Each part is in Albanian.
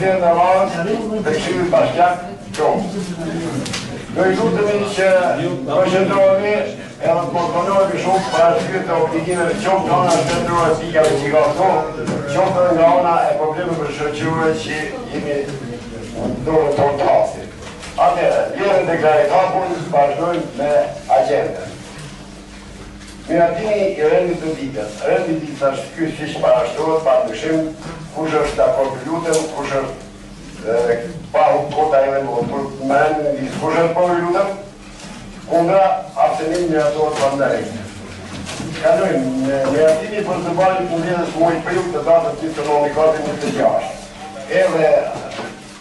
Sekretarë në avans dhe Këshillit Bashkiak Qomës. Do i lutemi që përshëndrohemi edhe të përkonohemi shumë për arsye të obligimeve qoftë nga ona shtetërore pikave që ka këto, qoftë nga ona e probleme përshëndrore që jemi dorë të otrasi. Atëherë, vjerën deklarit hapun, vazhdojmë me agjendën. Miratimi i rendit të ditës. Rendi ditës është ky siç parashtrohet pa ndryshim, kush është dakord të lutem, kush është pa kota e vendosur, me rendin ditës, kush është po lutem, kundra abstenim miratohet prandaj. Kalojmë miratimi për të bërë fundjellës muajit prill të datës 24-26. Edhe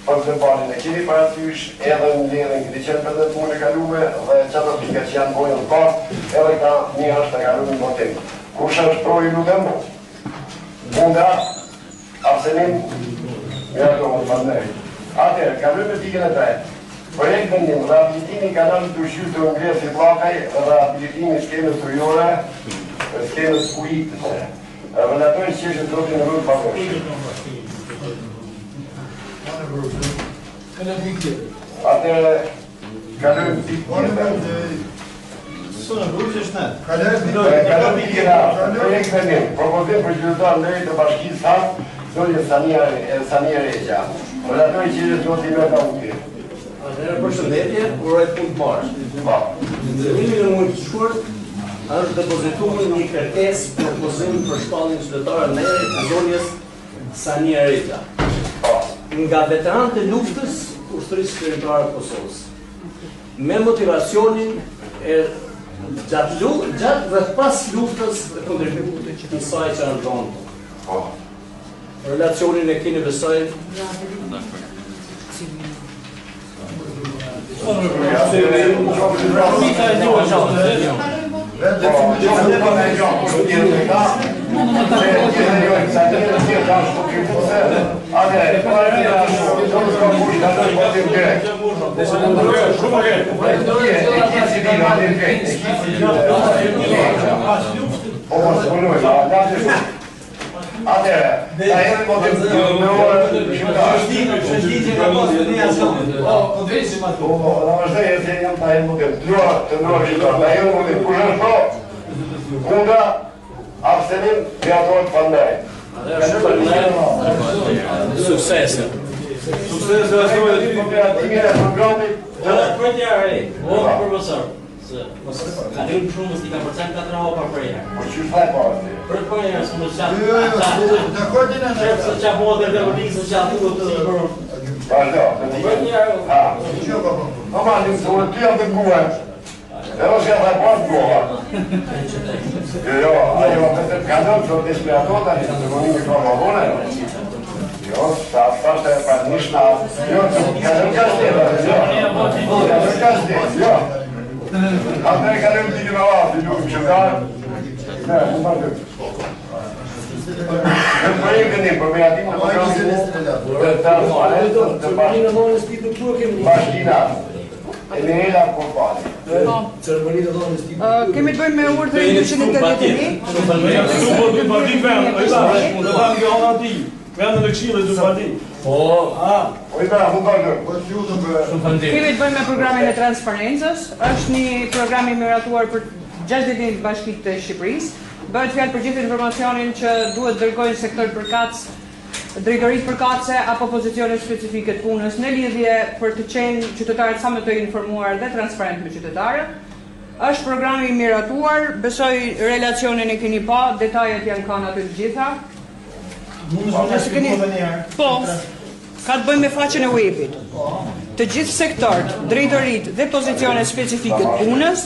për të bërë në keni parasysh, edhe në lidhjen këtë qenë për të punë e kalume dhe çato pika që janë bojën parë, edhe ka një është të kalume në votim. Kush është pro i lutem? Kundra abstenim miratohet prandaj. Atëherë, kalojmë në pikën e tretë. Projekt vendim, rehabilitimi i kanalit të ushqyes të ngresë pllakaj dhe rehabilitimi i skemës ujore, skemës ujitëse. Relatori qeshë zotin Rud Pagoshi. Atëherë, kalojmë pikën e tretë. Kalojmë pikën e tretë. Projekt vendim, propozim për qytetar ndëri të bashkisë Hap, zonja Sania Regja. Relatori qeshë zotin Rud Pagoshi. Përshëndetje, uroj punë të bashkë. Nxjerrimi në muaj të shkurt është depozituar një kërkesë propozim për shpalljen qytetare ndëri të zonjës Sania Regja. Nga veteranët e luftës ushtrisë shërbëtare të Kosovës. Me motivacionin e gjatë dhe pas luftës dhe kontributit të saj që në dronë. Relacionin e keni besoj. Atëherë, ta jemi motiv në orë shënditje nga mosë të një asë kodresim ato. Në vazhdoj e se jam ta jemi motiv të nërë shënditje, ta jemi motiv kush është pro, kundra, abstenim, miratohet prandaj. Suksese. Suksese e operatimin e programit. Për tjera profesor. Ka dhe shumë mos t'i ka përcak 4 hapa për herë. Po që faj parë? Për të herë s'më qatë. Se qa modër dhe vërdikë se qatë të të bërë. Vazhdo. Për tjera. Normal, një të ty janë të kuhe. Dhe është ka faj parë të kuha. Ajo, të kanëm që të ishme ato, ta një të të mënimi ka më vone. Jo, sa është e për një shnatë. Jo, kanëm ka shtetë. Atëre kalem t'i këna vasë, i lukëm shëndarë. Ne, më marrë. Në projekte një, për me atim në bashkina, e në hela kompani. Kemi të bëjmë me urdhër 281. Vendën e Këshillit të Bardit. Kemi të bëjmë me programin e transparencës. Është një program i miratuar për 60 bashkitë të Shqipërisë. Bëhet fjalë për gjithë informacionin që duhet dërgojnë sektor përkatës, drejtoritë përkatëse apo pozicione specifike të punës në lidhje për të qenë qytetarët sa më të informuar dhe transparent me qytetarët. Është programi i miratuar, besoj relacionin e keni pa, detajet janë kanë aty të gjitha. Po, ka të bëjmë me faqen e webit. Të gjithë sektorët, drejtoritë dhe pozicione specifike të punës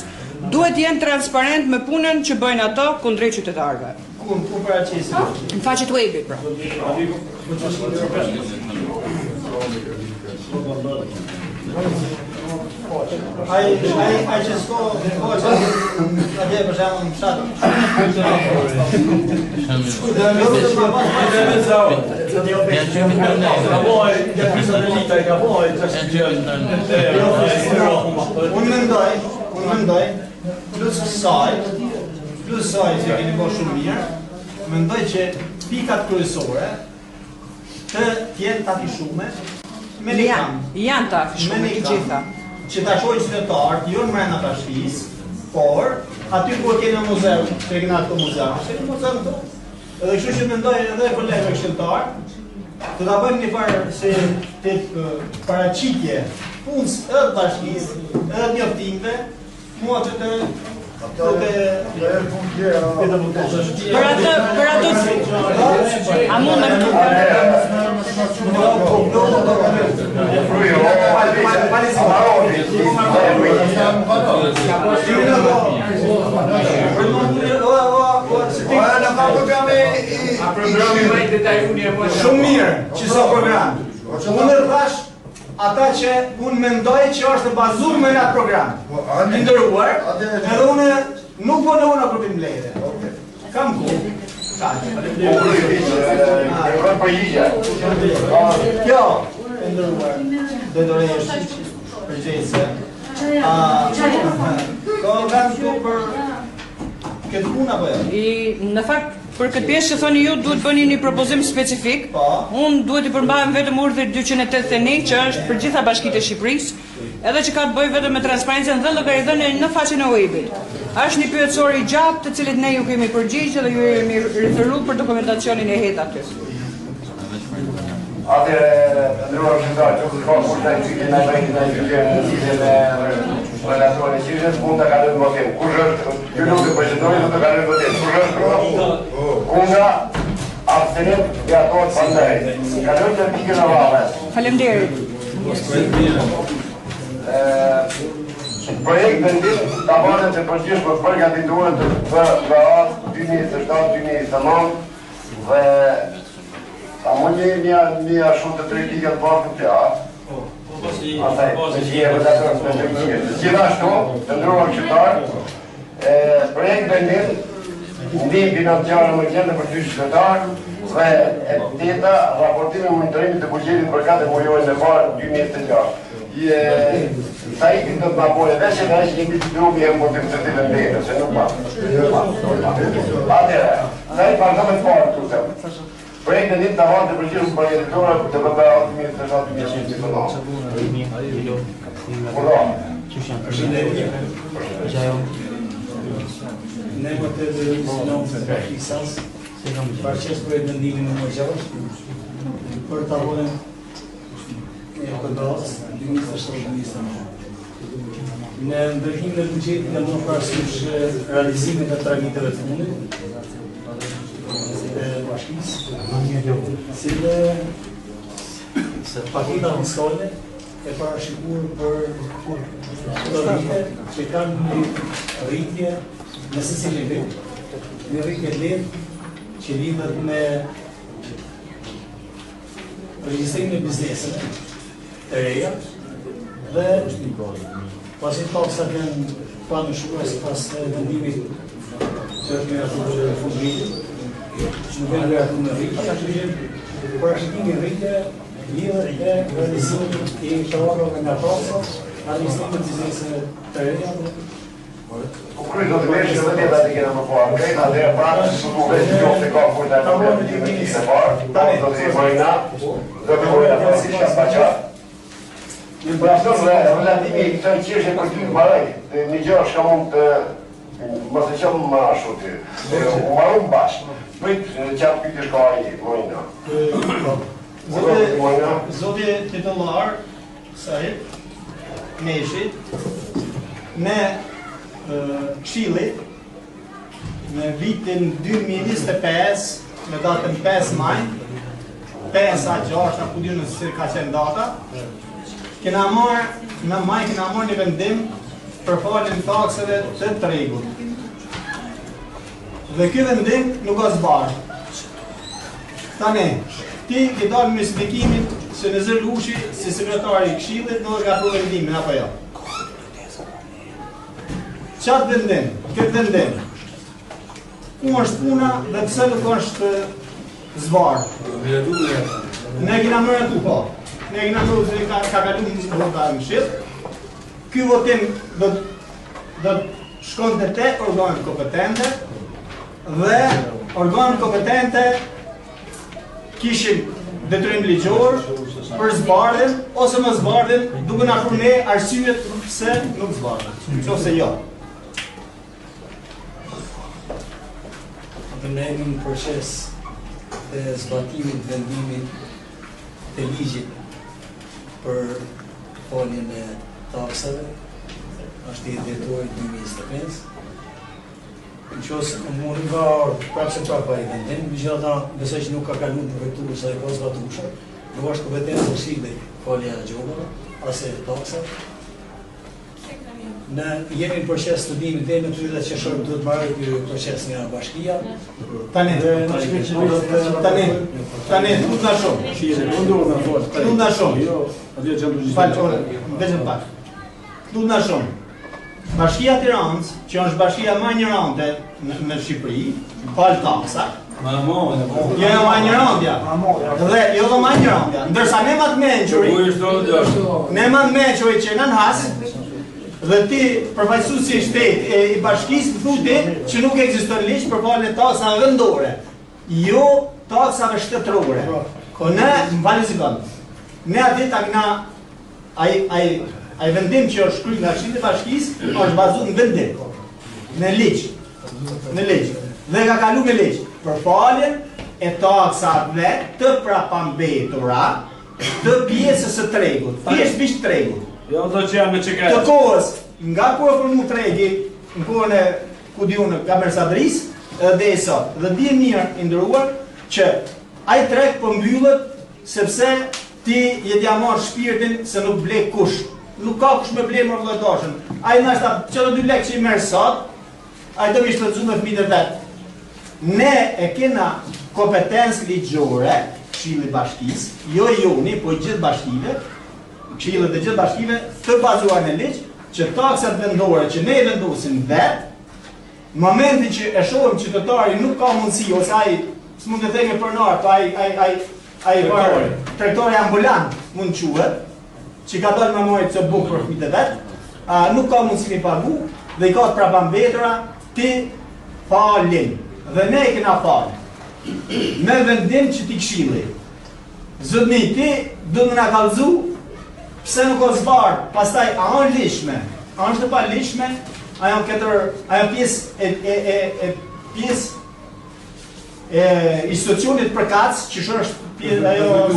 duhet jenë transparent me punën që bëjnë ato kundrejt qytetarëve. Ku paraqesin? Në faqet webit, pra. Ai që s'ko atje për shembull në fshat. Unë mendoj plus saj që keni bërë shumë mirë, mendoj që pikat kryesore që t'jenë të afishume me një kam. Janë të afishume, të gjitha. Që ta shojnë qytetarët, jo në mrena bashkisë, por aty ku kemi muzeu, që e kena këto muzeu, që e muzeu në to. Edhe kështu që mendoj edhe kolegëve këshilltar, të ta bëjmë një farë se të paraqitje punës edhe të bashkisë, edhe të njoftimve, mua që të për ato a mund të shumë mirë që sa program. Unë e thash ata që unë mendoj që është bazuar me atë program. Ndëruar, edhe unë nuk po në unë apropim lejde. Kam ku. Kjo, ndëruar, dhe doresh përgjese. Ko kam ku për këtë puna për jo? Në fakt, për këtë pjesë që thoni ju, duhet bëni një propozim specifik. Unë duhet i përmbahem vetëm urdhër 281, që është për gjitha bashkitë e Shqipërisë, edhe që ka të bëjë vetëm me transparencën dhe llogaridhënien në faqen e UIB-it. Është një pyetësor i gjatë, të cilit ne ju kemi përgjigjë dhe ju jemi referuar për dokumentacionin e hedhur aty. Atëherë, ndërruar shëndosh, që ka kurse çike na bëjnë në relacionin e çështjes, mund ta kalojmë votim. Kush është? Ju nuk e përgjithësoni, do të kalojmë votim. Kush është? Kundra, abstenit, gatuar pandaj. Kalojmë në pikën e radhës. Faleminderit. Projekt vendim tavanët e përgjithshme përgatituar për anët 2027-2029 dhe a mund një ashtu të trejtika të bërë të tja? Gjithashtu, të ndruar qytetar, projekt vendim ndim financiare më gjende për dy qytetar dhe e teta raportimi monitorimit të buxhetit për 4 muajin e parë 2026. Sa i këtë të nga bojë dhe që nga ishë një bitë grupi e më të të të vendere, se nuk pa. Atere, sa i parëzëm e parë të të projekte një të avanë të përgjirë për editora të përbe 8.700 të nëmë. Ne më të dhe nëmë të bashkisas, parqes për e vendimin në më gjavës, për të avonën e këndasë, 2027-2029. Në ndërhim në buxhetin e më parasysh realizimit e tramiteve të fundit e bashkisë, si dhe paketa mensuale e parashikuar për të rrite që kanë një rritje në sesi nivel, një rritje lehtë që lidhet me regjistrimin e bizneseve të reja dhe pasi taksa kanë panushuar sipas vendimit që është miratuar në fundit, që nuk kanë miratuar në rritje, ashtu që parashikimi i rritje lidhet me realizimin e shërbimeve nga taksa, administrimit të bizneseve të reja. Kryjt do të meshë dhe tjeta të kena më parë, krejt atë e pratë që të duke që jo se ka kujta e problemi të me kisë e parë, do të si përina, do të përina për si shka paqa. Për ashton relatimi i këtoj qeshe për ty maraj, një gjë shka mund të mëse që më më ashtu të, u maru më bashkë, pëjt qatë pyte shka i mojna. Zotje titullar, Sahit, Meshit, me Këshillit në vitin 2025 me datën 5 maj 5-6 në kudirë nësë ka qenë data kena marrë në maj kena marrë një vendim për falin takseve të tregut dhe ky vendim nuk o zbarë tani ti ki dalë me spikimin se në zërë Lushi si sekretari i Këshillit nuk ka pru vendimin apo jo. Qatë vendim, këtë vendim, ku është puna dhe pëse nuk është zvarë. Ne kina mërë tu po, ne kina mërë se ka kalu një vota në shqip, ky votim do të shkon të te organet kompetente dhe organet kompetente kishin detyrim ligjor për zbardhjen ose mos zbardhjen, duke na thënë ne arsyet pse nuk zbardhet. Nëse jo. Ne jemi në proces të zbatimit vendimit të ligjit për foljen e taksave, është i dhjetori 2025. Në qësë mund nga orë, prapë se prapë i vendim, megjithatë besoj që nuk ka kaluar në prefekturë sa e ka zbatuar, nuk është kompetencë përfshirë folja e gjobave, ase taksa. Ne jemi në proces studimit dhe në 30 qershor duhet marrë ky proces nga bashkia. Tani, tut na shumë. Tut na shumë. Vetëm pak. Tut na shumë. Bashkia e Tiranës, që është bashkia më ignorante në Shqipëri, fal taksa. Jo, më ignorantja. Dhe jo më ignorantja. Ndërsa ne më të mençuri. Ne më të mençuri që nën has. Dhe ti, përfaqësuesi i shtetit e i bashkisë, thotë që nuk ekziston ligj për faljen e taksave vendore. Jo taksave shtetërore. Ko ne mbani sikon. Ne atë tak na ai vendim që është shkruar nga Këshilli i Bashkisë është bazuar në vendim. Në ligj. Në ligj. Dhe ka kaluar me ligj për faljen e taksave të prapambetura të pjesës së tregut. Thjesht bish tregut. Jo do që janë me çekat. Të kohës, nga kur e formu tregi, në kohën e ku diun në Kamersadris, dhe e sot. Dhe di mirë i ndëruar që ai treg po mbyllet sepse ti je t'ia marr shpirtin se nuk ble kush. Nuk ka kush me ble më vëllëtashën. Ai ndoshta çdo 2 lekë që i merr sot, ai do të shpëtojë me fëmijët e vet. Ne e kena kompetencë ligjore, Këshilli i Bashkisë, jo joni, po gjithë bashkive. Këshillet e gjithë bashkive të bazuar në ligj që taksat vendore që ne i vendosim vetë, në momentin që e shohim qytetari nuk ka mundësi ose ai s'mund të themi pronar, po ai tregtori ambulant mund quhet, që ka dalë me marrë të bukë për fëmijët e vet, nuk ka mundësi mi pagu dhe i ka të prapambetura ti falin. Dhe ne i kena fal. Me vendim që ti Këshilli. Zotni ti do të na kallëzu pse nuk o zbarë, pastaj a është lishme, a është të pa lishme, a janë pjesë institucionit përkatës, që është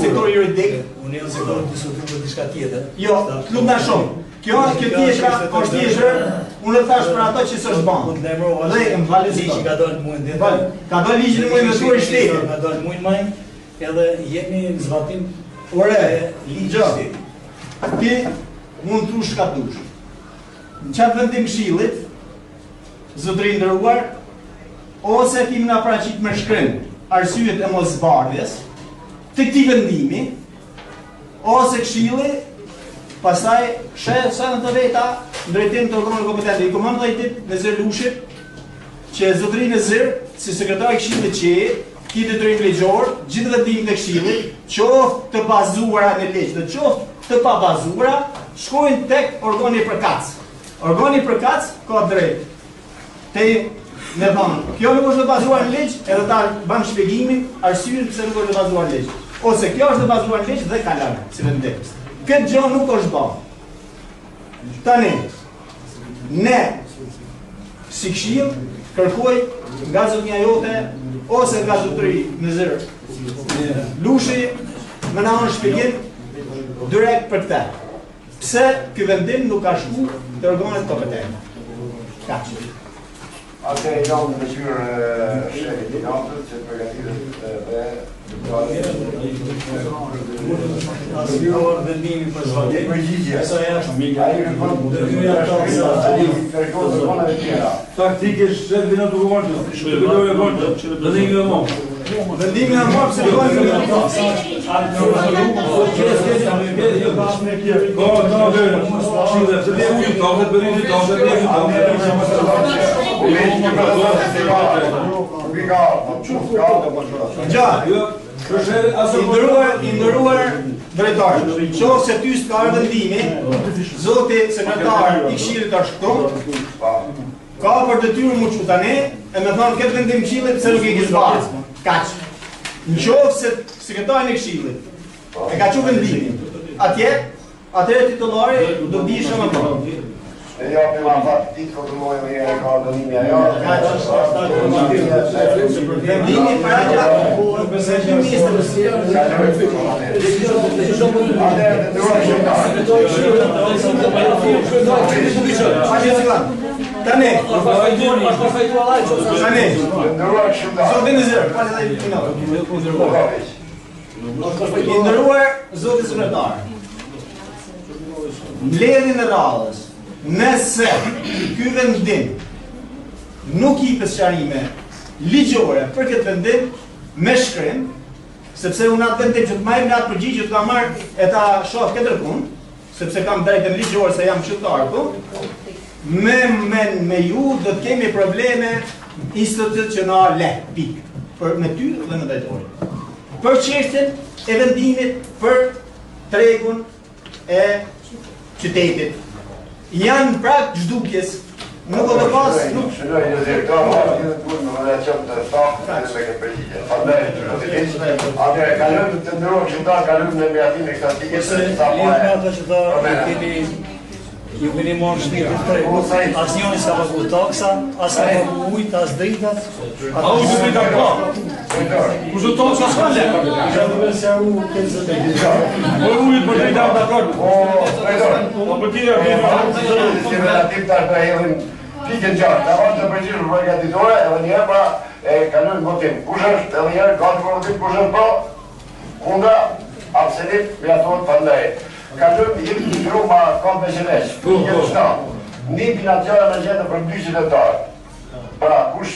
sektori juridik. Unë e në sektori diskutim për diçka tjetër. Jo, klub na shumë. Kjo tjetra, është tjetër, unë e thash për ato që s'është banë. Dhe e më valë ligji ka dalë muajin dhjetor. Ka dalë ligji në muajin dhjetor i shtetit. Ka dalë muajin maj, edhe jemi në zbatim ligjë. Ti mund të trush ka dush. Në qatë vendim Këshillit, zotëri ndëruar, ose ti më na paraqit me shkrim arsyet e mosbardhjes të këtij vendimi, ose Këshilli pastaj sheh sa në të veta drejtim të organeve kompetente. I komandoj ditë në Zër Lushit që zotërinë e Zër, si sekretari i Këshillit që ki detyrim ligjor, gjithë vendimet e Këshillit, qoftë të bazuara në ligj, dhe qoftë të pa bazuara, shkojnë tek organi përkatës. Organi përkatës ka drejt. Te me thonë, kjo nuk është të bazuar në ligj, edhe ta banë shpjegimin, arsyeën pse nuk është të bazuar në ligj. Ose kjo është të bazuar në ligj dhe ka lënë, si vendim. Këtë gjë nuk është bërë. Tani, ne, si Këshill, kërkoj nga zotnia jote, ose nga zotëri në Zër Lushi, më na unë shpjegim direkt për këtë. Pse ky vendim nuk ka shku të organet kompetente. Kaq. Atë jam në qyrë shërë të natës që përgatitet dhe asnjëherë vendimi për zhvallje. Përgjigje. Sa është Ai kërkon zona e tjera. Taktikisht se vjen të vonë, shpëtojë vonë, vendimi më mos. vendimi e marrë se i ndëruar drejtar, qoftë se ty s'ka vendimi, zoti sekretar i Këshillit është këtu, ka për detyrë mu që tani, e me thonë këtë vendim Këshillit se nuk i kishë barë. Kaq. Në qoftë se sekretarin e këshillit e ka qenë vendimin, atëherë titullari do bishë më parë. E japim ma fat ditë kontrollojmë e ka dënimja jo. Vendimi para gjatë presidenti ministrës. Tani, i nderuar zoti zyrtar. Mbledhjen e radhës. Nëse ky vendim nuk i sqarime ligjore për këtë vendim me shkrim, sepse unë atë vendim që të marrim në atë përgjigje të ka marrë e ta shoh këtë punë, sepse kam drejtën ligjore se jam qytetar këtu, me ju do të kemi probleme institucionale, pikë, me ty dhe me drejtorin. Për çështjen e vendimit për tregun e qytetit. Janë prap zhdukjes, nuk o të pas, nuk... Shënoj një direktor, një punë në relacion të stakë, në me ke përgjigje. Fandaj të rëtilisë, atëre kalëm të ndërojë qëta, kalëm në mjatime ekstatike, se sa pojë. Ju keni marrë shpirtin të tregut, as njëri s'ka pagu taksa, as ka pagu ujt, as dritat. A ujt të dritat ka? Kusë taksa s'ka lekë? Isha të përse ja u këtë zëtë. Po ujt për dritat të akord? Po për tira si relativ të ashtë helin pikën gjatë, të avon të përgjirë për gatitore, edhe njerë pra e kalën votim. Kush është, edhe njerë gati për votim, kush është po, kunda, absolut, mjatohet pandaj. Kalëm jetë të shru ma kom me qenesh, jetë shtatë. Një financiare në gjithë për 2 qytetarë. Pra, kush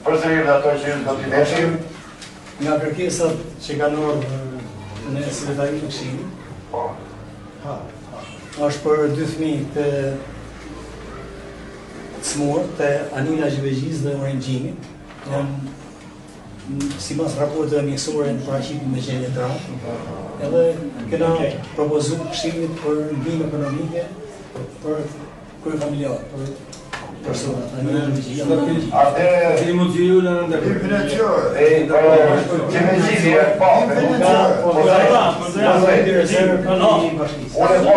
përsërirë dhe ato që do t'i neshim? Nga kërkesat që kanë orë në sekretarinë të këshillit, është për 2 fëmijë të smur, të Anila Gjivegjis dhe Orengjini. Janë sipas raporteve mjekësore në paraqitjen me gjendje të randë. Edhe kena propozu këshillit për ndihmë ekonomike për kryefamiljar, për personat. Anila Gjivegjis. Atë mund të ju në ndërkohë. Që me gjithi e pa, unë e po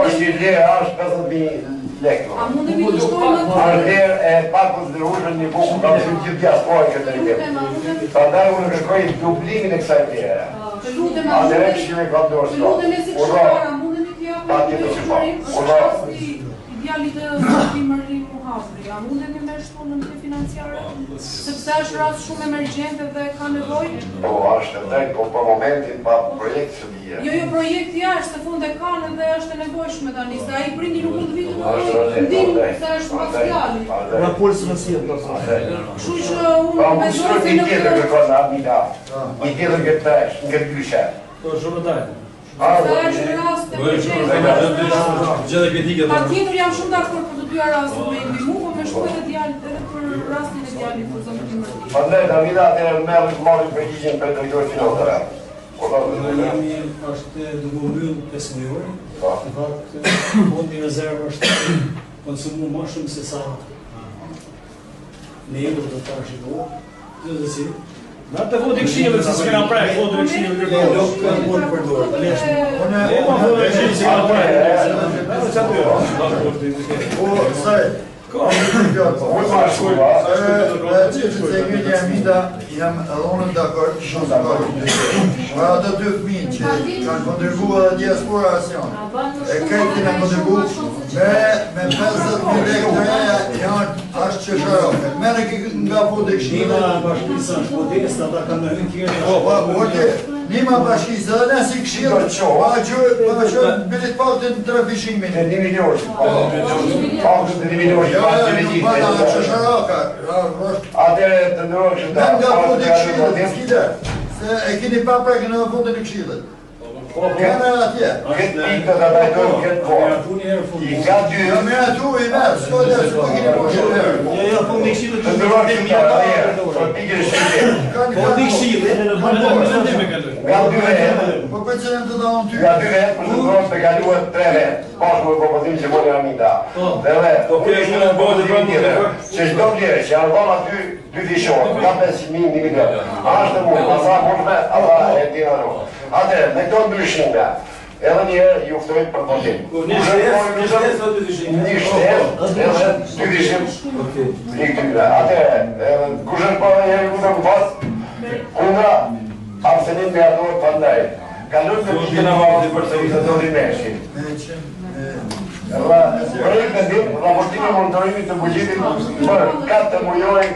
që i lirë është 50.000 lekë. A mundemi të shtojmë në Arder e pa konsiderueshme një buku kam shumë gjithë diasporë këtë riket. Prandaj unë kërkoj dublimin e kësaj vlere. Atëherë këshilli ka dorë sot. Ura, mundemi të japim idealit të Timërli Muhafri. A mundemi me shtunën të financiare? Sepse është rast shumë emergjente dhe ka nevojë? Po, është drejt, po për momentin pa projekt së bie. Jo, projekti është, se fund e kanë dhe është e nevojshme tani, se ai prindi nuk mund të vitë në ndihmë, se është pas djali. Nga pulsë në si e të Kështu që unë besoj se në këtë kërkon Amina. I tjetër këtë tash, në këtë grishe. Po shumë dajë. Se është rast emergjente. Patjetër jam shumë dakord për të dyja rastet me ndihmu, po me shkojtë e djalit edhe për rastin e djalit për zonë Timërli. Prandaj Amina atëherë marrim përgjigjen për drejtor financiar. Jemi është duke u mbyll 5 orë. Në fakt, fondi rezervë është konsumuar më shumë se sa ne do të shikohet. Dhe si? Në atë fondi këshillit se s'kena prek, fondi këshillit Nuk kanë mund përdorur. E ma fondi këshillit se s'kena prek. Po, saj, jam edhe dakord, shumë dakord. Për ato 2 fëmijë që kanë kontribuar dhe diaspora asion, e këtë kanë kontribuar me 50.000 lekë të reja janë ashtë që shërofet. Mene nga fondi këshillit. Nima bashkisa është modesta, ata kanë në hynë tjerë. Oke, nima bashkisa dhe nësi këshillit, pa që bilit paktin të refishimin. 1 milion. Paktin 1 milion. Atëre të ndërojë që nga fondi këshillit, s'kide, se e kini pa prek në fondin e këshillit. Kena atje. Këtë pikë të trajtojmë këtë kohë. I ka dy. Jo me atu i merë, s'ko dhe s'ko kini po shërë. Jo, po me këshilë Të ndërruar që të ajerë, për pikë në shqipje. Po me këshilë. Nga 2 vetë. Po për që në të donë ty. Nga 2 vetë, për të ndërruar të kaluat 3 vetë. Bashkë me propozim që moni Amita. Dhe dhe, unë ishtë në propozim tjere. Që shdo tjere, që janë dhona 2 fishorë, nga 5.000 një milion. Ashtë të mund, masa mushme, ata e tina në. Ate, me këto ndryshime, edhe njerë ju ftoj për votim. Një shtetë, edhe 2 vishim liktyre. Ate, kushën për dhe njerë kutëm pas, kundra, absenim me adohet për ndaj. Kalun të kishtë në vazhdi për të vizatorin meshi. Projekt në dim, raportime monitorimit të bugjitit për 4 mujoj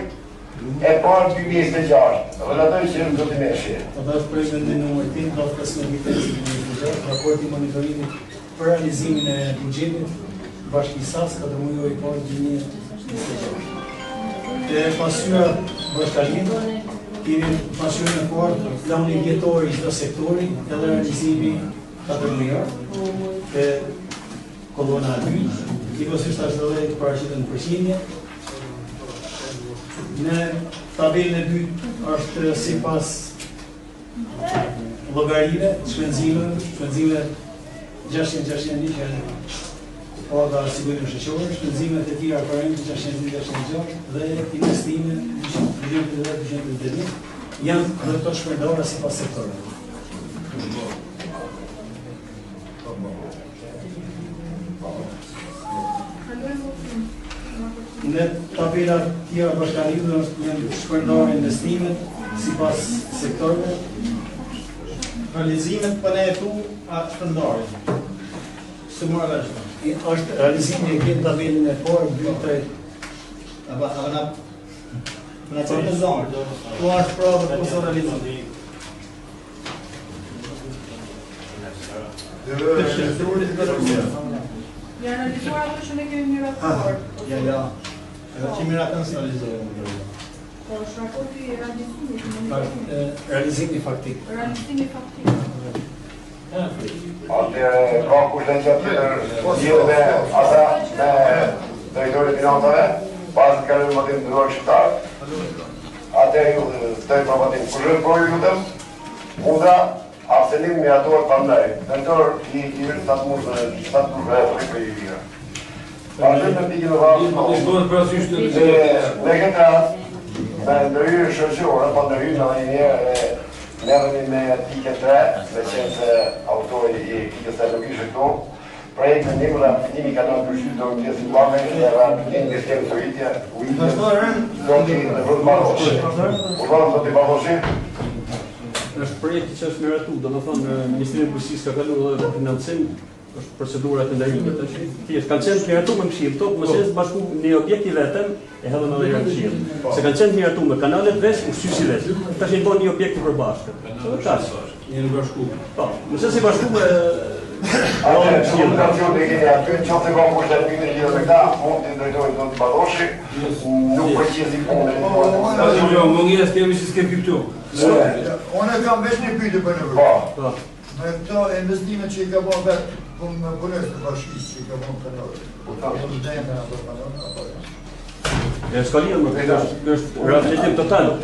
e parë 2026. Relatoj që në të të meshi. Ata është projekte në numër 10, do të 15 raporti monitorimit për realizimin e bugjetit bashkisas 4 mujoj e parë 2026. E pasyra bashkëtarime, kemi pasyra në parë planin vjetor i çdo sektori edhe realizimi 4 mujor. Kolona 2, i kësisht ashtë dhe paraqitën në përqindje. Në tabelën e 2 është si pas logarive, shpenzime 600-601 që paga sigurim shëqorë, shpenzimet e tjera parente 600-606 dhe investime 230-230 janë dhe të shpërdora si pas sektorë. Në tabelat tjera bashkëtarime janë shpërndarë investimet si pas sektorëve. Realizimet për ne e tu a shpërndarë. Së mërë dhe shpërndarë. Është realizimi e këtë tabelin e parë, 2-3. A në që të zonë, tu është prave të kusë realizimet. Janë realizuar ato që ne kemi një raport. Ja. Edhe që mira të nësë Po, është raporti i realizimit. Realizimi faktik. Realizimi faktik. Atere, ka kushten që tjetër, gjithë me asa me drejtori finansave, pasë të kalëm më të ndërruar shqiptarë. Atere ju të i propotim, kushën për ju lutëm, mundra, absenim me atohet për ndaj. Dëntor i rrë statë mushme e për i vira. Pashën në pikin në vazhë, me këtë rast, me ndërhyrë shërqore, po ndërhyrë në njërë Nërëmi me pike 3, me qenë se autori i pikës 3 nuk ishë këtu, projekt në një mëra finimi ka në përshqytë të një situame, dhe një një skemë të rritje, ujtje, do t'i në vërë baroshi. Urbanë do t'i baroshi? Është projekti që është miratu, do të thonë Ministrinë e Bujqësisë ka kalu dhe financim, është procedurat e ndarimit. Thjesht kanë qenë miratu me mëshirë, to mëse bashku një objekt i vetëm e hedhën edhe në mëshirë. Se kanë qenë miratu me kanalet veç, ushqysi veç. Tash i bën një objekt i përbashkët. Një në bashku. Po, mëse si bashku me Atë, komunikacion të keni aty, që të ka kushtet pite lidhë me këta, mund të ndrejtojnë të të badoshi, nuk përqezi punë. Më njës kemi që s'ke këptu. Unë e kam veç një pyte për në vërë. Me këto investimet që i ka bon vetë, me punës të bashkisë që i ka bon për në vërë. S'ka lidhë më këtë, është rehabilitim total. A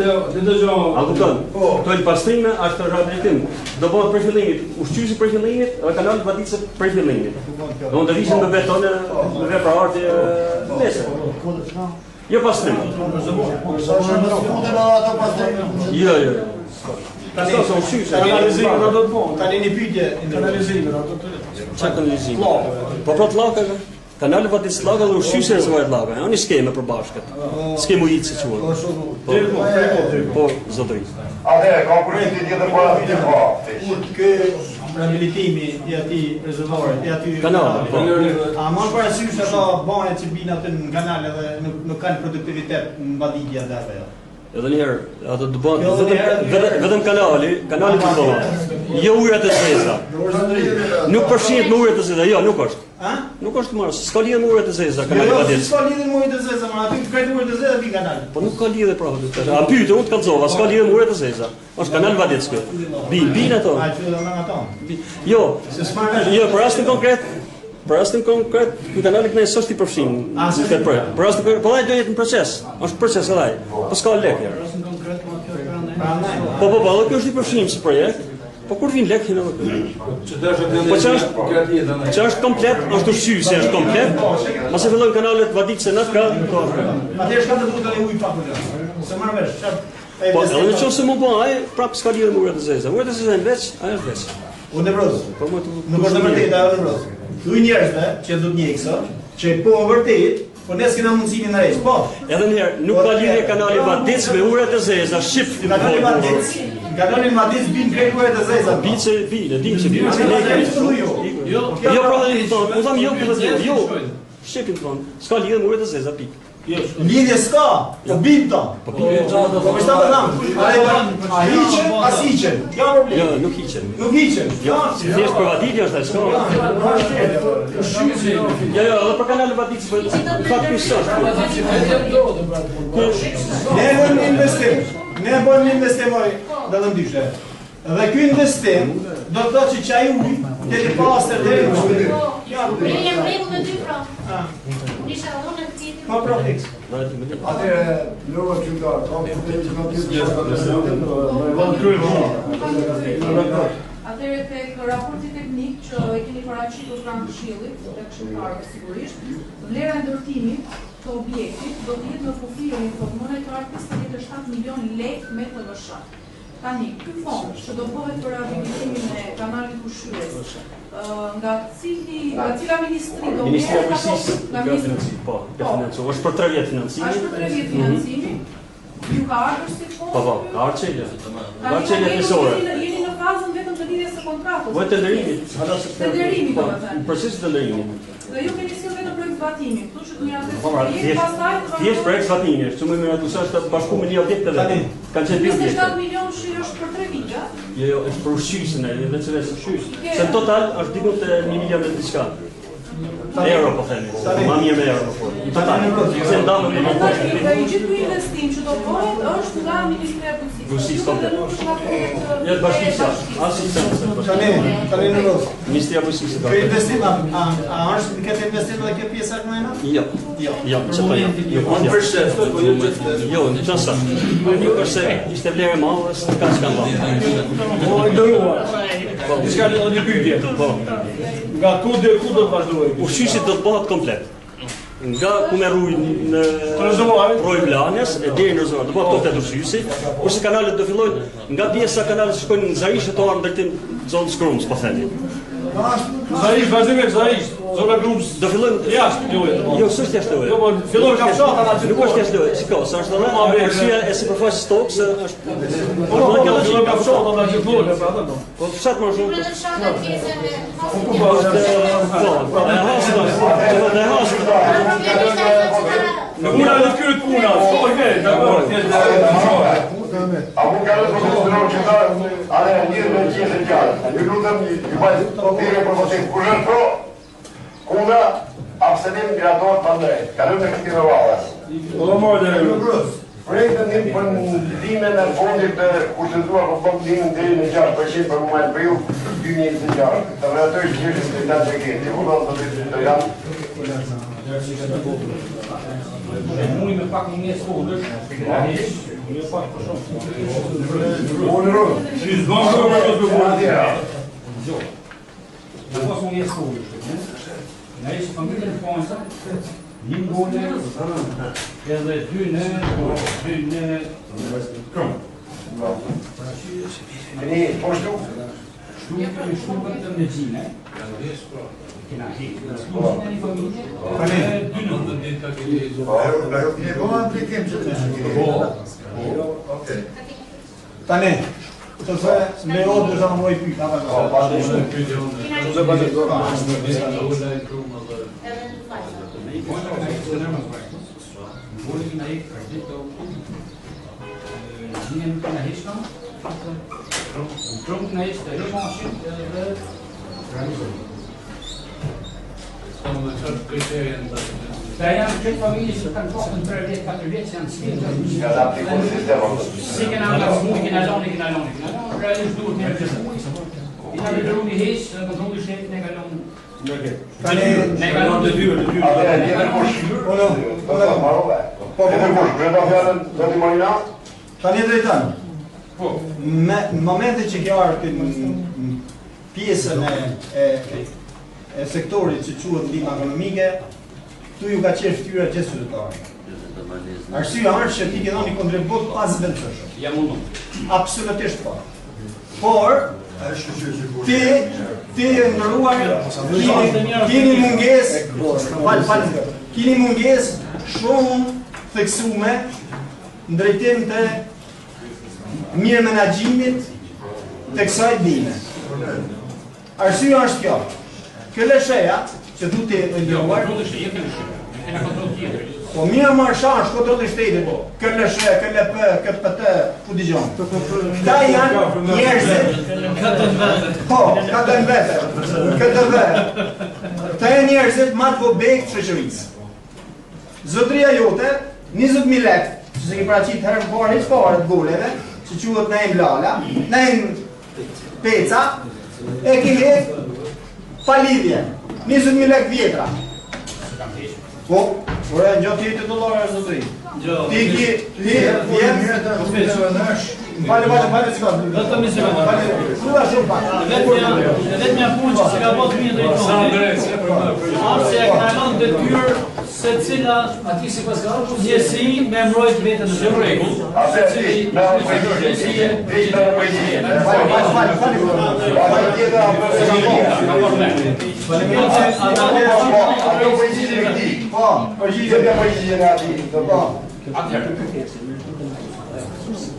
kupton? Këto i pastrime është rehabilitim. Do bëhet për fillimit, ushqysi për fillimit, dhe kanalit Vatice për fillimit. Do në të vishin me betone, me vepra ardhje nese. Jo pastrim. Jo. Tani sa ushqyse. Kanalizimi do të bëjmë. Tani një pyetje, kanalizimi do të bëjmë. Çfarë kanalizimi? Po plot llaka. Kanali Vatice llaka dhe ushqyse rezervohet llaka. Janë një skeme përbashkët. Skemë ujit si quhet. Po, zotëri. Atë, ka projekti tjetër për atë të po. Kë rehabilitimi i atij rezervorit, i atij kanale. A mund parasysh ato banet që binë atë në kanale dhe nuk kanë produktivitet në mbaditje dhe atë. Edhe njëherë, ato të bëhen vetëm kanali të bëhen. Jo ujërat e zeza. Nuk përshihet me ujërat e zeza, jo, nuk është. Nuk është marrë, s'ka lidhje me ujërat e zeza kanali Vadec. S'ka lidhje me ujërat e zeza, ma aty krejt ujërat e zeza vi kanal. Po nuk ka lidhje prapë. A pyete, unë të kallzova, s'ka lidhje me ujërat e zeza. Është kanal Vadec ky. Bin ato. Jo, për rastin konkret, ky kanali kënaqë s'është i përfshim. Për rastin konkret, po ai do jetë në proces. Është proces edhe ai. Po s'ka lekë. Po, kjo është i përfshim si projekt. Po kur vin lekë në vetë. Po që është komplet, është ushqyse, është komplet. Mos e fillojnë kanalet Vadicse në ka. Atëherë s'ka të duhet tani ujë pak më. Se marr vesh. Po, edhe në qoftë se më bën ai, prapë s'ka lidhje me ujërat e zeza. Ujërat e zeza janë veç, ai është veç. Unë e vros. Po më nuk është e vërtetë ajo në vros. Ky njerëzve që do të njëjë që po vërtet, po ne s'kena mundësinë në rrezik. Po. Edhe një herë, nuk ka lidhje kanali Vadec me ujërat e zeza, shqip. Kanali Vadec bin krejt ujërat e zeza. Bice, dim që bin. Jo, po tham jo. Shqipin thonë, s'ka lidhje me ujërat e zeza, pikë. Lidhje s'ka, po bim ta. Po shta të tham, hiqen, as hiqen, ka problem. Jo, nuk hiqen. Nuk hiqen. Jo, thjesht për Vadicin është ai, s'ka. Jo, edhe për kanalin Vadicin, për fakt ky s'është. Ne bëjmë investim, dalëm dyshe. Dhe ky investim do të thotë që çaj uji deri pastër deri në ujë. Ne jam rregull me dy pra. Nisha unë në tjetër. Po profix. Atëre, lëvë qytetar, Atëherë tek raporti teknik që e keni paraqitur pranë Këshillit, tek këshilltarët sigurisht, vlera e ndërtimit të objektit do të jetë në kufijën monetar 57 milion lekë me TVSH. Tani, ky fond që do bëhet për rehabilitimin e kanalit ushqyes, nga cila ministri do Ministria e Bujqësisë, nga financimi, po, është për 3 vjet financimi. Është për 3 vjet financimi. Ju ka ardhur si fond? Po, ka ardhur. Ka ardhur tesore. Jeni në fazën vetëm të lidhjes së kontratës. Po tenderimit, Tenderimi do të thënë. Procesi i tenderimit. Dhe ju keni sjellë vetëm projekt zbatimi, kështu që të mirëtet pastaj thjesht projekt zbatimi, që më miratuar është bashkuar me një objekt edhe. Kanë qenë 27 milion shi është për 3 vite. Jo, është për ushqyesën e veçanërisë së ushqyesë. Se në total është diku te 1 milion e diçka. Euro po themi. Ma mirë me euro po. Në total. Se ndamë me Dhe i gjithë ky investim që do bëhet është nga Ministria e Bujqësisë komplet. Jo bashkisja, Tani në rros. Ministria e Bujqësisë. Ky investim a është këtë investim edhe kjo pjesa e kënaqëna? Jo, çfarë? Nuk është. Jo, në çfarë? Nuk është se ishte vlerë e madhe, s'ka çka bën. Po i dëruar. Diçka në një pyetje. Po. Nga ku do të vazhdojë? Ushqyesi do të bëhet komplet. Nga ku merruj në Roj Blanes e deri në rezervuar, do bëhet komplet ushqyesi, kurse kanalet do fillojnë nga pjesa kanalet që shkojnë në Zarish të orë ndërtim zonës Krumës, po themi. Zarish, vazhdimisht Zarish, zona Krumës. Do fillojnë jashtë lojë. Jo, s'është jashtë lojë. Jo, po fillojnë kafshat aty. Nuk është jashtë lojë, shikoj, sa është edhe arsyeja e sipërfaqes tokës është. Po fillojnë kafshat aty lojë, pra atë. Po fshat më shumë. Në shata pjesën e Nuk unë në këtë puna, okej, dakor, thjesht A unë ka të përshëndërojnë që ta ale njërë në qesë e gjallë. Ju lutëm ju bajtë të tire për mësim. Kur është pro, kuna absenim mirator të ndrejt. Ka lëmë në këti në valës. Po mërë dhe e Projektën një për ndime në fondit të kushtëzuar për fond ndime deri në 6% për moment prill 2026. Të vërtetoj që është sekretar sekret. Ju do të të janë. Unë me pak një skodësh, unë pak për shumë. Unë rrë. Si zbanë rrë për të bërë. Jo. Në pas unë një skodësh. Në ishë familje në fonsa, një gole, edhe 2 në kërmë. Një, po shtu? Shtu të në gjine. Kena hitë. Në një familje, edhe 2 në. Ne po aplikim që të shkiri. Tani, të thë me odë është anë mojë pyjtë, Një në hishtë Trump në ishte revanshit dhe realizojnë. Ska më qërë kriterien të ta janë këtë familje që kanë qofën 3 vjetë, 4 vjetë që janë sfilë. Ska da aplikuar sistemon. Si kena nga smu, kena loni. Realisht duhet një rëgjësë. I nga lidru një heqë, dhe kontrolli shtetit ne kalon. Ne kalon të dyrë. Atë e tjetër kush? Do marrove. Tjetër kush? Greta fjallën do t'i marina? Tani drejton. Në momentin që kjo arë në pjesën e sektorit që quhet ndihmë ekonomike, tu ju ka qenë fytyra gjithë qytetarëve. Arsyeja është që ti ke dhënë një kontribut pas vendshëm. Ja mundon. Absolutisht po. Por ti ndëruar keni mungesë, keni mungesë shumë theksume në drejtim të mirë menaxhimit të kësaj dime. Arsyeja është kjo. Kjo lesheja që du të ndërruar, po mirë marrë shanë kontroll të shtetit, kjo leshe, kjo LP, kjo PT, ku digjon. Këta janë njerëzit, po, katën vete, KTV. Këta janë njerëzit ma të vobek të shoqërisë. Zotëria jote, 20.000 lekë, që se ki paraqit herën parë hiç fare të goleve, që quhet Naim Lala, Naim Peca, e ki hek pa lidhje, 20.000 lekë vjetra. Po, por e në gjatë jetë $, zotëri. Ti ki Falë, s'ka. Vetëm 20 minuta. Sura shumë pak. Vetëm ja punë që se ka bërë fëmijë drejton. Arse e ka lënë detyrë se cila aty sipas ka njësi me mbrojt veten në rregull.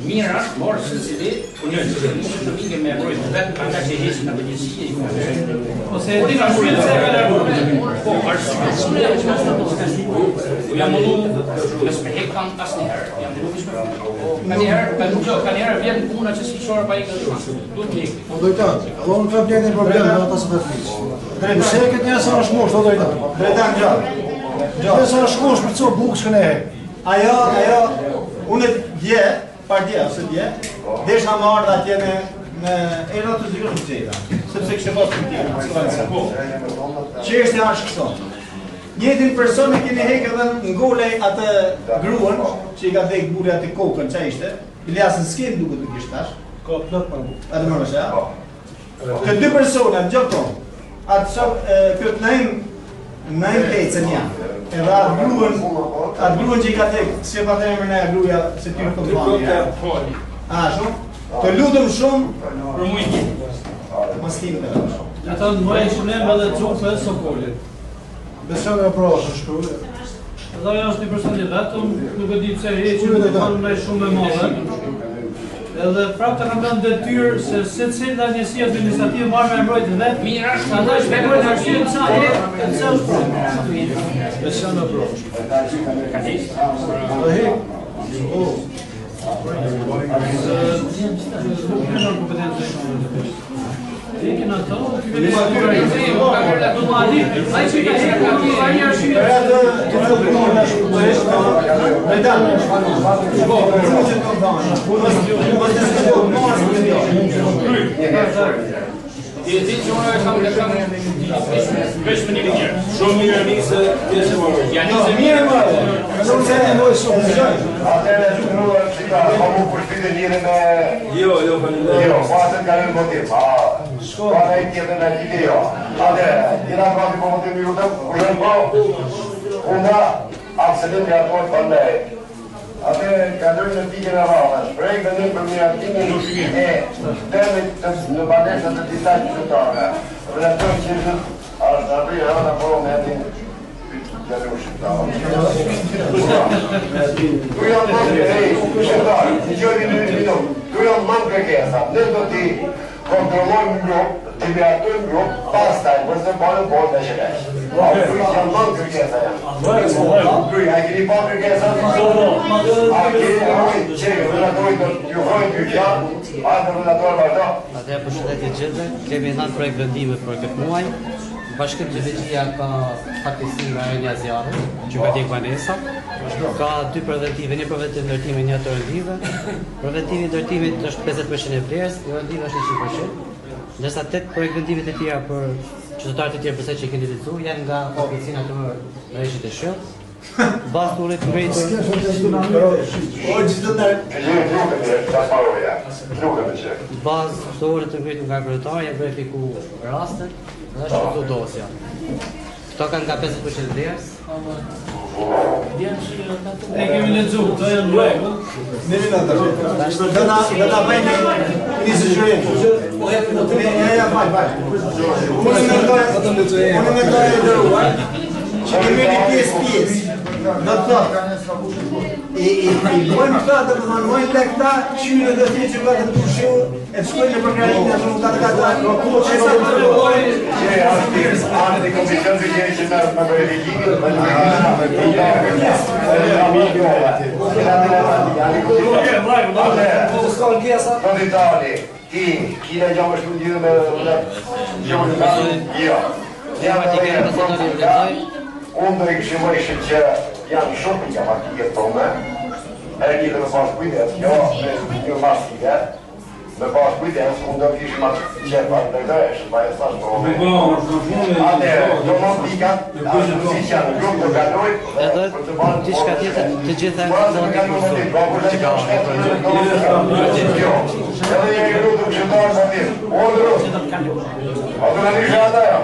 Mira, morë se si dhe, unë që në mike me mbrojt vetë për nga që hesin në përgjësie i kërë. Ose e ti ka shpilë se e ka lërë. Po, arshme që u jam mundu, nësë me hek kanë asë njëherë, jam mundu vishme. Ka njëherë vjetë puna që si shorë pa i këtë duhet me hek. O dojtan, do në të bjetë një problem në ata së të fiqë. Nëse e këtë njësë në shmosh, do dojtan. Drejtan gjallë. Njësë në shmosh, për co bukë shkën e hek. Ajo, unë dje, partija, ose dje, desh nga marrë dhe atje me era të zhjurë të gjeta, sepse kështë e pas për tjera. Çështja është kështu. Njëtin person e keni hekë edhe në golej atë gruën, që i ka dhejkë burë atë kokën që ishte, Iliasën s'kenë duke të kishtë tash. Ka plët për bukë. Atë më nëshë, ja? Këtë dy persona, në gjëtë tonë, atë shumë, këtë nëjmë pecën janë. Edhe atë gruën që i ka tek, si e pa të emër në e gruja, se ty në kompani. A, shumë? Të lutëm shumë për mujtë. Mas tim të rëmë. Në të në mëjë shënem edhe Cufe Sokolit. Besën e proshë shkruve. Edhe ajo është një personi vetëm, nuk e di pse heqë, nuk e kanë me shumë e madhe. Edhe prapë të kam lënë detyrë se secila njësi administrative marrë me mbrojtë vetë. Mira, Andaj shpegojnë arsye pse është problem. Besën e proshë. ka heqë. Do hek. Tekin ato, ai që ka hekë, ai është I ti që unë kam vesh me një mirë. Shumë mirë nisë pjesë më. Ja nisë mirë më. Nuk se e mojë shumë. Atëre që në qita, ma mu përshpite njëre me... Jo, po atër ka në motiv. Pa në i tjetër në gjithë jo. Atëre, njëra prati po motiv një rutëm, kërën po, una, akselim nga atojt bandaj. Atëre, ka dojnë në tike në rrëve, shprejk dhe një për miratimin e temit në bandeshat të disa qytetarëve. Vërëtëm që është në rrëve edhe në poro me atin Tu janë manë shqiptarë, në qëri në minutë, tu janë manë kërkesa, ne do t'i kontrollojmë ti me atë në grupë, pas taj, mështë të bërë bërë dhe që kështë. A u kërë që janë mënë kërkesa janë. Kërë, a keni pa kërkesa? A keni rojtë që relatorët të juhojnë kërkja, a të relatorë vazhdo? Atë përshëndetje gjithë, kemi dhënë projekt vendime për këtë muaj. Bashkimi Gjevëgjia ka fatkeqësi nga Rënia Zjarrit, që ka djeg Vanesa. Ka dy preventive, një preventiv ndërtimi, një të rëndive. Preventivi ndërtimit është 50% e vlerës, rëndive është 100%. Ndërsa 8 projekt vendimit e tjera për qytetarët e tjerë përse që i keni lexuar janë nga oficina të Rreshtit të Shëll. Bazë të urrit të ngritur nga kryetari janë verifikuar rastet dhe është këtu dosja. Këto kanë nga 50% vlerës. Ne kemi lexuar, to janë në rregull. Ne do ta bëjmë një sugjerim. Ja, vaj. Unë mendoj ndëruar që kemi një pjesë. Në të i bojmë këta të përmanojnë të këta qyre dhe të që vëtë të pushu e të shkojnë në përkrajnë në shumë të këta që në përkrajnë që e ashtërës anë të komisión të gjeri që në verifikimin unë do i këshimojshë që janë shumë nga partijet tonë, e një dhe me pas kujdes, një mas tike, me pas kujdes, unë do kishim atë qepat, dhe këta eshë, pa e sash të ome. Ate, do më pikat, ashtë si që janë grupë të kaloj, edhe t'i shka tjetër të gjitha në të kursu, që ka edhe një një të këshimtarë sa tjetë, unë dërru, a të në një shata ja.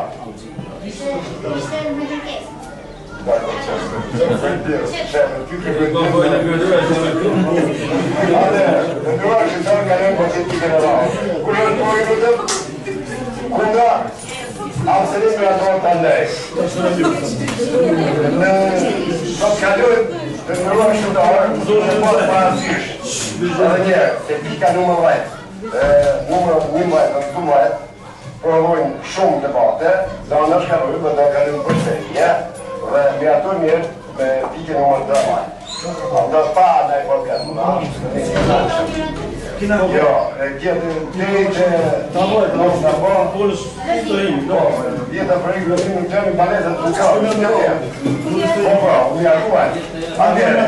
Provojnë shumë debate, dhe në shkarujë dhe do kalujnë përshënje, dhe me ato mirë me pike nëmër të amaj. Do pa në e problem, në ashtë në një nashëm. Jo, gjithë të të mos të bo, vjetë për e grësimin të një balezat të ka, unë jarkuaj. Atëre,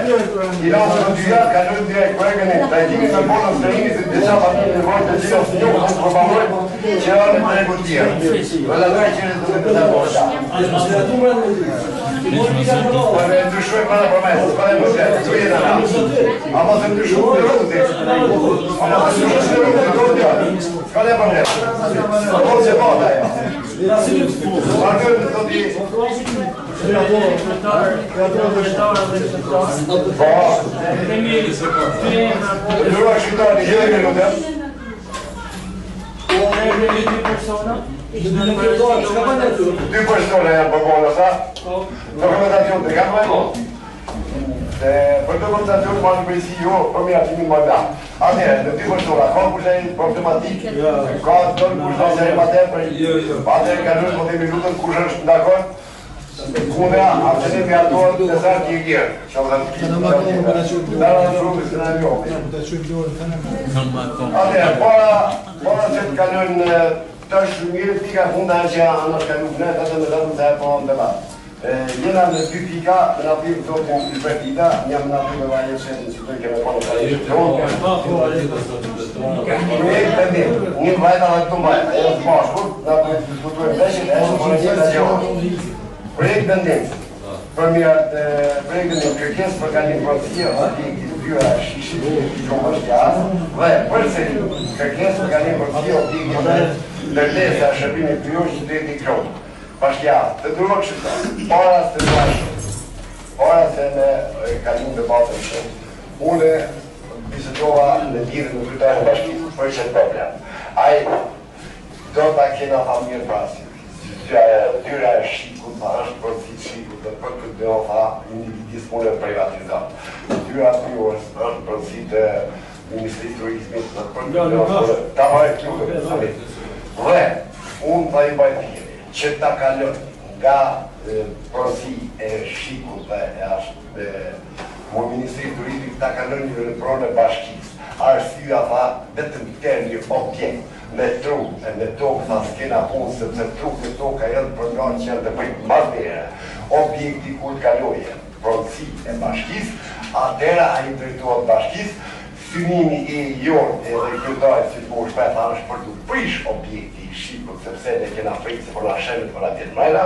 i lasë në dyja, ka në direkt përgënin, të e gjimi me bonën së rinjit të disa patin në vojtë të gjithë të njohë, të probamojnë që janë në e gutjerë. Dhe la dojë që në të të të bërësha. Për e ndryshoj para promesës, për e mësletë, të jenë në ama të ndryshoj për rrëtit. Ama të ndryshoj për rrëtit. Ska le përmesë. Po që bata e. Markër të të ti... Ndërua shqiptar një gjithë minutë. Dy persona janë përbonë, sa? Dokumentacion të kanë vajmo. Për dokumentacion të marë përsi jo, për me atimin më da. Atëherë, në dy persona, ka kushaj problematik, ka të kushaj se e mater për atëherë ka nërës më të minutën kush është ndakon, kundra, absenim me atorë të sarë që i kjerë. Atëherë, para se të kalën të shmirë, pika funda që anë është kalën në të me datën të e përën të batë. Jena në dy pika, me në pivë të të në shpërtita, një më në pivë me vaje shetë në qëtër keme përën të kalë. Një vajta dhe të mbajta, e në të bashkur, në të diskutuar peshin, e në përën që të gjohë. Projekt vendim, për mirë projekt vendim kërkes për kalim pronsia, ati i tyra shishit i shumë është jasë, dhe përse kërkes për kalim pronsia, ati i lërlesa shërbimi të jo që të jeti kronë. Bashkja, të durë kështë, para se të bashkë, para se me kalim të batën shumë, une bisetova në lidhë në krytarë në bashkisë, për që të problem. Ajë, do të kena tha mirë prasi. Tyra e shikut, pa është për si shikut, dhe për këtë dhe o tha, individisë mune privatizat. Tyra të një është për si të Ministri Turizmit, dhe për këtë dhe o tha, ta ma e kjo dhe dhe. Dhe, unë tha i bajtje, që ta kalon nga pronësi e Shikut dhe Ministri Turizmit ta kalon një në pronë e bashkisë. Arsyeja tha vetëm termi objekt me truk e me tokë tha s'kena punë sepse truk e toka edhe për nga që janë të bëjtë mazbere. Objekti kur kaloje pronësi e bashkisë, atëra a i drejtuat bashkisë, synimi e jonë edhe kjëtojt si po shpet është për të prish objekti i Shikut sepse ne kena frikë se për na shemet për atje të mrejna,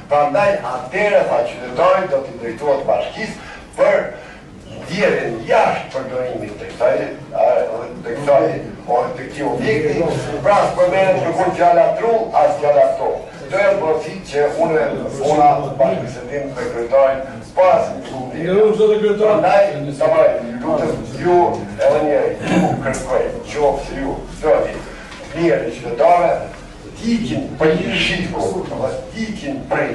prandaj atëra tha qytetarët do t'i drejtuat bashkisë për djerën jashtë përdorimin të këtij objekti, pra s'përmenet kërkon fjala trull as fjala tokë. Do e përësit që una bashkëbisedim të kryetarin pas prandaj, lutëm ju edhe njeri, ju kërkoj, qofë se ju zëri të mirë e qytetarëve, t'ikin për Shiku, t'ikin prej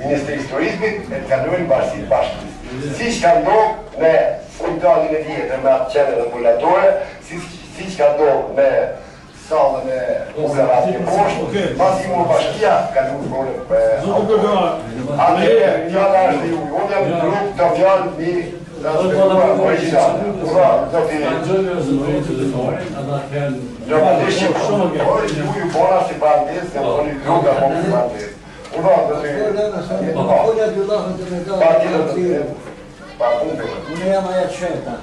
Ministrisë Turizmit e të kalojnë bashkësit bashkës. Si që ka ndohë me fundalin e vjetër me atë qene dhe ambulatore, si që ka ndohë me salën e ulerat e poshtë, pas i mu bashkia ka nuk prone për atëre, fjalla është ju, unë jam grup të fjallë një respektuar originale. Ura, do t'i në përndishim shumë, ju bona si bandes, në përni grup e më bandes. Ura, do t'i pa punte. Unë jam aja qeta.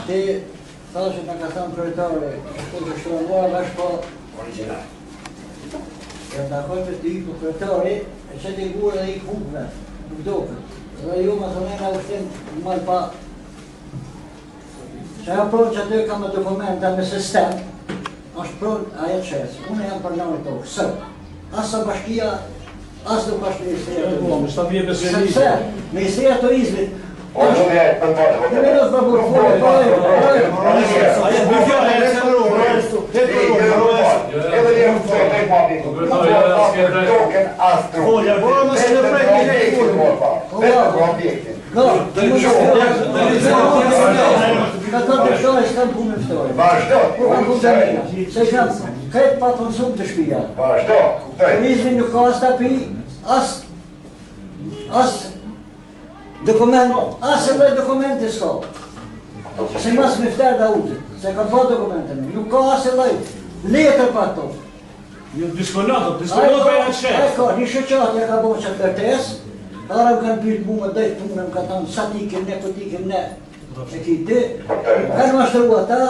Ti thashë në ka thënë kryetari, shtu të shtruar është po original. Ja takoj me të iku kryetari, e që t'i gurë dhe i kupme, nuk doke. Dhe ju më thënë nga ushtim mal pa. Që ajo pronë që aty ka me dokumenta me sistem, është pronë aja qesë. Unë jam për nëmë tokë, sërë. Asa bashkia, asë nuk është Ministria Turizmit. Sepse, Ministria Turizmit, kretë pa konsum të shpija. Turizmi nuk ka as të pi, as dokument, as e lej dokumente s'ka. Se mas me fter da utit, se ka pa dokumente me, nuk ka as e lej, letër pa to. Një disponato për janë qetë. A ka, një shëqat e ka bo që të kërtes, ara më kanë pyrt mu më dojtë punë, më ka thonë, sa t'ikim ne, ku t'ikim ne, e ki ti, kanë ma shtërua ta,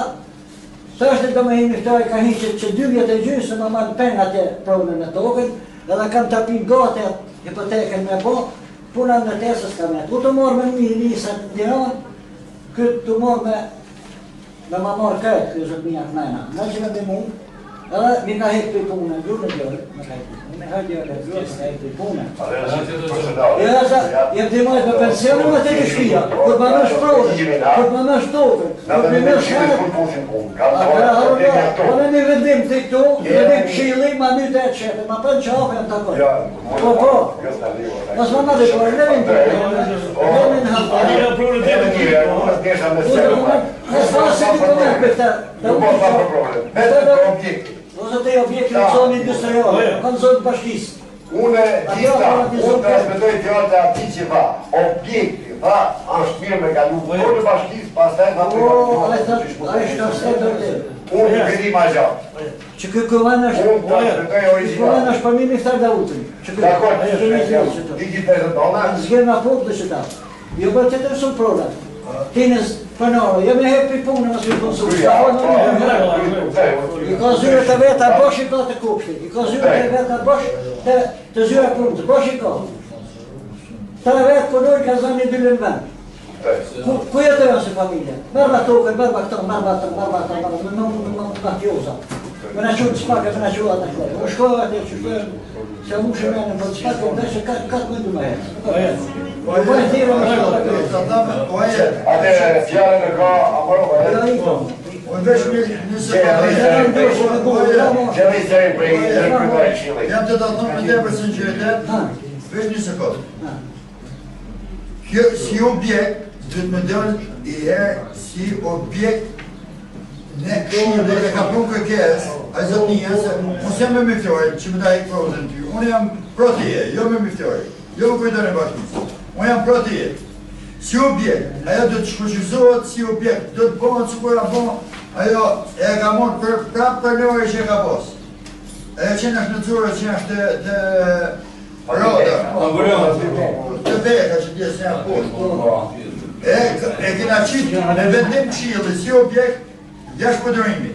së është do me himi ftoj ka hiqet që 2 vjetë e gjysë më marrë pengat e pronën e tokën, edhe kanë të apin gate hipoteken me po, puna në tesës ka me. Ku të morë me një njësa të diron, këtë të morë me ma morë këtë, këtë zëtë mija këmena. Në që me dhe mund, edhe mi ka hekë për punë, gjurë në gjurë, me ka hekë për punë, me ka hekë për punë. Jem të majtë për pensionë më të të shpia, këtë më në shprodë, këtë më në shtokën, këtë më në shkërë. Në një vendim të këtu, vendim këshili, ma një të e qepe, ma për në qafë e në takoj. Po. Mas ma në dhe kërë, në vinë të Ose të objekti në zonë industriale, kanë zonë bashkisë. Unë transmetoj fjallë të ati që tha, objekti, tha, është mirë me kalu zonë bashkisë, pas taj nga të unë i këri ma gjatë. Që këllën është për mirë Miftar Dautën. Dakor, diki të e tona. Zgjerë nga popë dhe që ta. Jo për të të mësën prodat. Tinës përnore, jo me hepi punë në së konsumë. I ka zyre të veta bosh i ka të kupshti. I ka zyre të veta bosh të zyre punët. Bosh i ka. Të vetë përnore ka zani 2 në vend. Ku jetojnë si familje? Mërba tokën, mërba këto, mërba më kjoza. Me në qënë të spake, me në qënë atë në klejë. Më shkojë atë që shkojë, se mu shë menë, më të spake, më dhe që ka të mëndu me jetë. Po e tira me shkojë. Ate fjallën e ka amërova e? Po vesh një sekundë. Gjeli seri prej kryetari Këshillit. Jam të daton me te për sinceritet, vesh një sekundë. Si objekt, dhe të më dëllë i herë si objekt në Këshillit e ka punë kërkes, a zotnia se mos jam me Miftore, që më daj prozën ty. Unë jam proteje, jo me Miftore, jo me kujtën e bashkisë. Unë jam proteje. Si objekt, ajo do të shkuqizohet si objekt, do të bëhet sikur apo ajo e ka marrë prapë për lojë që e ka pas. Ajo që është në zurë, që është të roda, të beka që t'jesë një apostë. E kena qitë në vendim qilë si objekt jashtë përdorimi.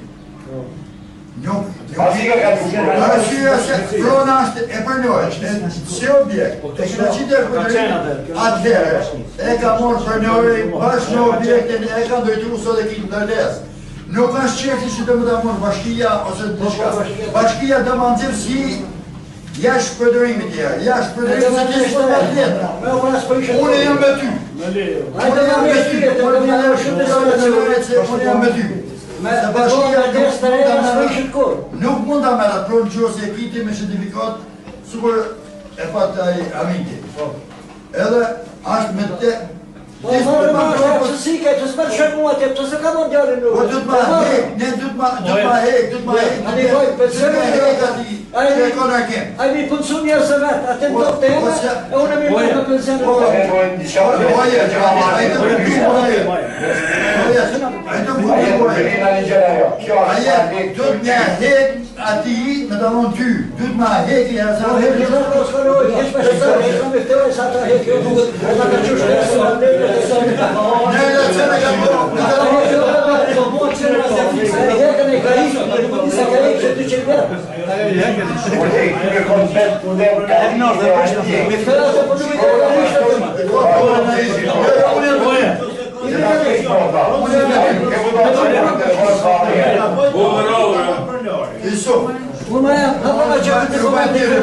Arsyeja se prona është e përnojë, si objekt, e kena qitë e përdorimi, atëherë e ka morë përnojë bashkë në objektin e ka ndojtru sot e kitë ndërdes. Nuk është qërti që të më da morë bashkia ose të shka. Bashkia të më nëzirë si jashtë përdorimit tjerë, jashtë përdorimit se të ishtë të tjetër. Unë jam me ty. Unë jam me ty. Unë jam me ty. Se bashkia nuk mund të merë atë pronë gjose e kiti me certifikat super e patë aminti. Edhe ashtë me te Po mërë ma shakë së sike, që s'mer shërmu atje, që se ka mund djallin nuk. Po dhëtë ma hek, ne dhëtë ma hek. Ani pojë, për sërë me hek ati, që e kona kem. A i mi punësu njerë se vetë, atë në top të eme, e unë mi mërë në pensionë. Dhëtë me hek ati, në të mund ty, dhëtë ma hek i asë. Po hek i në në shkalloj, hesh me shkalloj, hesh me fëtëroj sa ta hek jo nuk, e ta ka qushtë e së në Unë ma jam, hapa nga qëpë të komendë në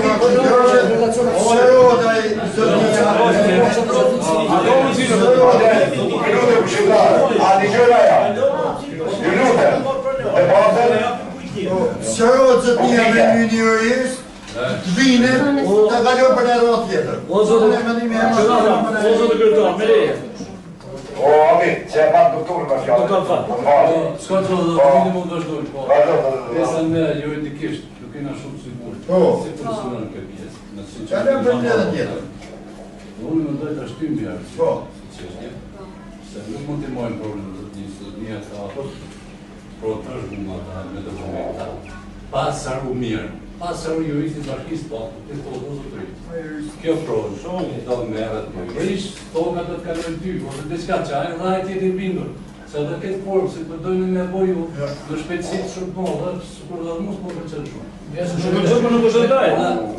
Sërot zëtë një me një njërës, të vine, të kalon për në rrët tjetër. O zotë kërëtar, me leje. O, amit, që e patë doktorë më fjallë. Doktor fatë. Ska të vini mund është dojnë, po. Pesa me juridikisht, nuk kena shumë sigur. Si përësura në këtë pjesë. Që alem për një dhe tjetër. Unë më dojtë është ty mjerë. Po. Se nuk mund të mojnë problemë një ka protësh me dokumenta. Pas arru mirë. Pas arru juristit bashkisë, po, të të të të kjo provë, shumë do të merret më. Rish, toka do të kalojnë ty, ose diçka që ai rraj ti i bindur. Se do këtë formë, se të dojnë me boju, do shpejtësit shumë po, dhe sikur do mos po përcel shumë. Ja, se shumë shumë nuk është ndaj.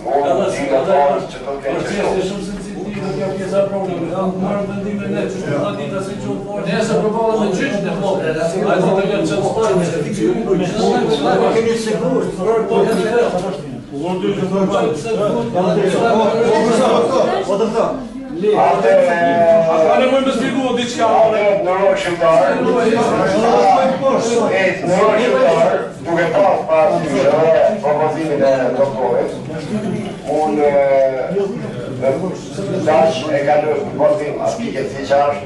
Procesi është shumë sensitiv, kjo pjesa e problemit. Marrë vendime ne, që shumë ta dita se që forë. Ne se përballen me gjyqin e flokë. Ai do të kenë çfarë sporti. Ale moj me spigu o diqka. Në rrë shqiptarë, duke pas propozimin e doktorit, unë dash e kalus në botim, aspike si qash,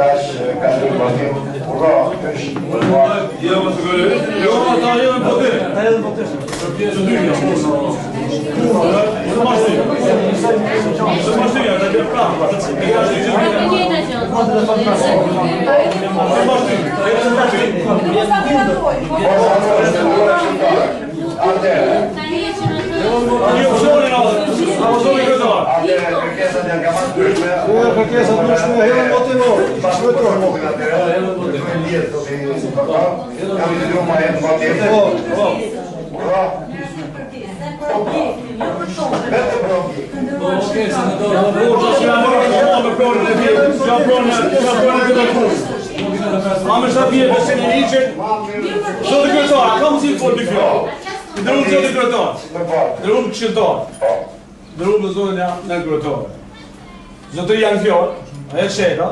dash e kalus në botim, uro, është Jo, më të gërë, jo, ta jo në botim. Ta jo në botim. Për pjesë dy, jo. Së mashtu ja, të bjerë prapë. Mamë është apje për se një liqet, zotë kërëtar, ka më si të folë në kjo. Dërëm zotë kërëtar, dërëm këshiltar, dërëm në zonë në kërëtar. Zotë janë fjallë, e sheta,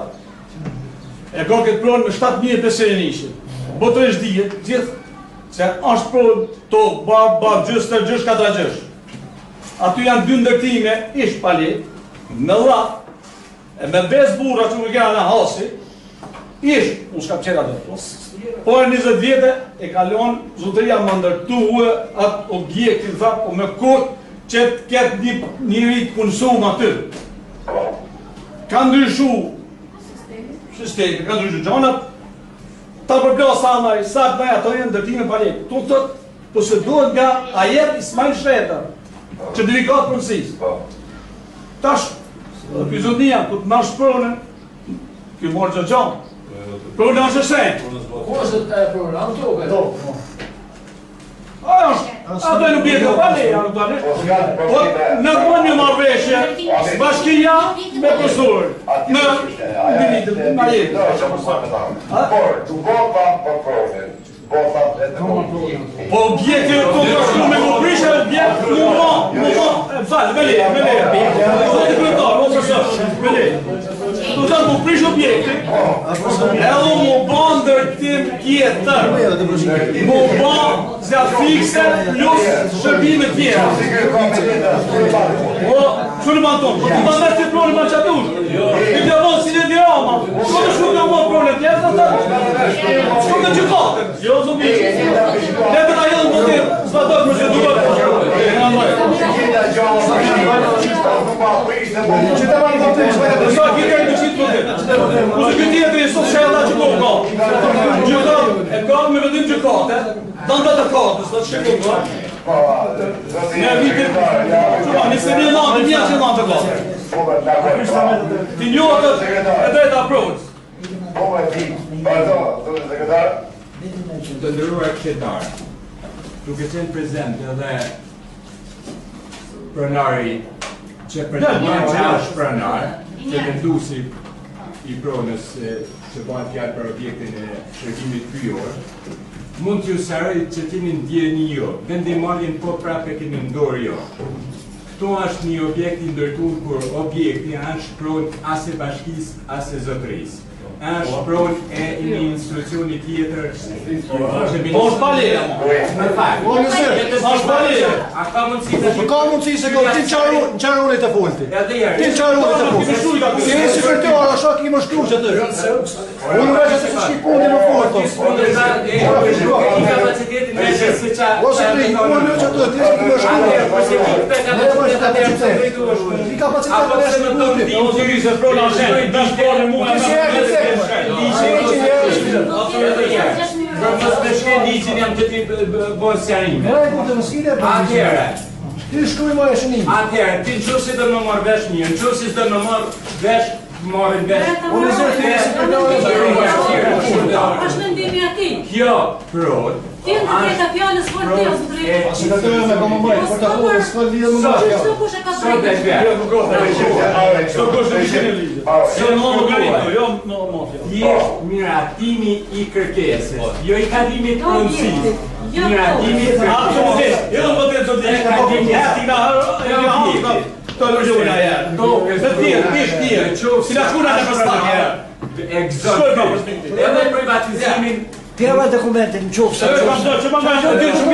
e ka këtë pronë me 7.000 për se një liqet. Botë është dhjetë, gjithë, se është pronë to, bab, gjës, tër gjës, katra gjës. Aty janë dy ndërtime, ishtë palet, me lap, e me bez burra që më kena në hasi, unë s'kam qenë atë. Po e 20 vjetë e kalon, zotëria më ndërtuë atë objektin, tha, po me kot që të ketë njëri të punësu më aty. Ka ndryshu sistemi, ka ndryshu gjanat, ta përgla sa anaj, sa të bëja ato jenë ndërtime parjekë. Tu të po se duhet nga ajet Ismail Shreta, që delegat punësis. Tash, pyzonia, ku të marrë shpronën, kjo morë që gjanë. Pronën është shenjë. Ku është e pronën? Anë toke? Ato e nuk bje të pale, janë të pale. Po, në këmë një marveshje, bashkia me profesorë, në militë, në jetë. Por, të gota për pronën. Po objekti të kontrashtu me më prishe objekt, më falë, me le, zotë kryetar, o profesor, me le. Do të më prish objekti, edhe më ban ndërtim tjetër, më ban zja fikse plus shërbime tjera. O, që në banë tonë, po të banë të prone ma qatë ushë. I të avon si në dirama, që të shku të avon prone tjetër, shku të gjykatër. Jo, zobi, ne të ta jelë më të s'pa të procedurë. Kusë këtë tjetëri sot shella që kohë ka. Gjykat e ka me vendim gjykate, danda të katës, të shqipë ka. Ne vitit, nëse një lanë, një që lanë të ka. Ti njotët e drejta provës. Të ndëruar kështetarë, duke qenë prezent edhe pronari që pretendon që është pronar, që vendusi i pronës që bëhen fjalë për objektin e shërbimit pyjor, mund t'ju sharoj që keni ndjeni jo, vendimarrjen po prapë e keni ndorë jo. Këto është një objekt i ndërtuar kur objekti është pronë as e bashkisë as e zotërisë. Është pronë e një institucioni tjetër. Po është palera, në fakt. Është palera. A ka mundësi të Ka mundësi se do ti qarone të folti. Ti qarone të folti. Si e si për të ora, shak i më shkru që të. Unë veç të shki punë në folto. I kapacitetin me se qa... Ose të i unë në që të ti më shkru. Ne më është kapacitet. I kapacitet me shki punë. O të rrisë, pro në shenë, dash porë mua. Për mos me shke liqin jam të ti bërë sjarime. Atëherë, ti shkruj më e shënim. Atëherë, ti në qësi dhe më marrë vesh një, në qësi dhe më marrë vesh, marrë vesh. Unë zërë të jesi për të është mendimi ati. Kjo prod, Ti në të keta fjallës për të jazë drejtë. A si ka të me këmë mëjtë, për të kohë, s'ka lidhe më mëjtë. Së kush e ka sot e drejtë. Së kush e kishtë një lidhë. Së në më gëritë, jo në mafja. Thjesht miratimi i kërkesës, jo i kadimit pronësi. Miratimi i kërkesës. Jo në vëtë të I kadimit objektit. Të lërgjona jërë. Dhe tjerë, si la shkuna në përstakje. Egzotisht. Edhe privatizimin. Tira me dokumentin në qofë se që më nga të ti shumë